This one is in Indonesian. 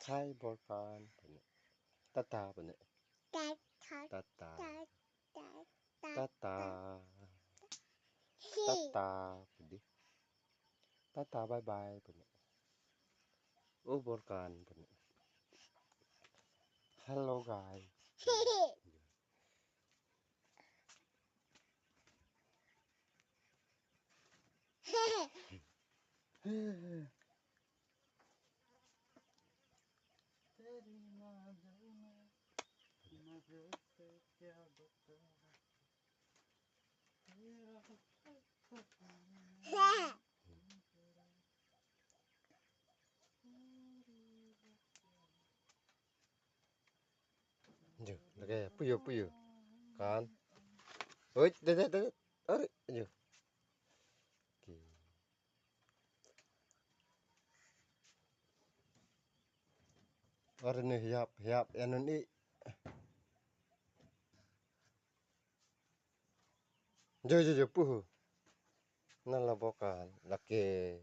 ไข่บ่การพุ่นนี่ตาตาพุ่นนี่ตาตาตาตาตาพุ่นดิตาตาบายบายพุ่นนี่โอ้บ่การพุ่นนี่ Hello guys Aduh, lagi puyuh kan. Oi, dedet. Aduh, aduh. Okey. Arne hiap anu ni. Jo puh. Nala bokan laki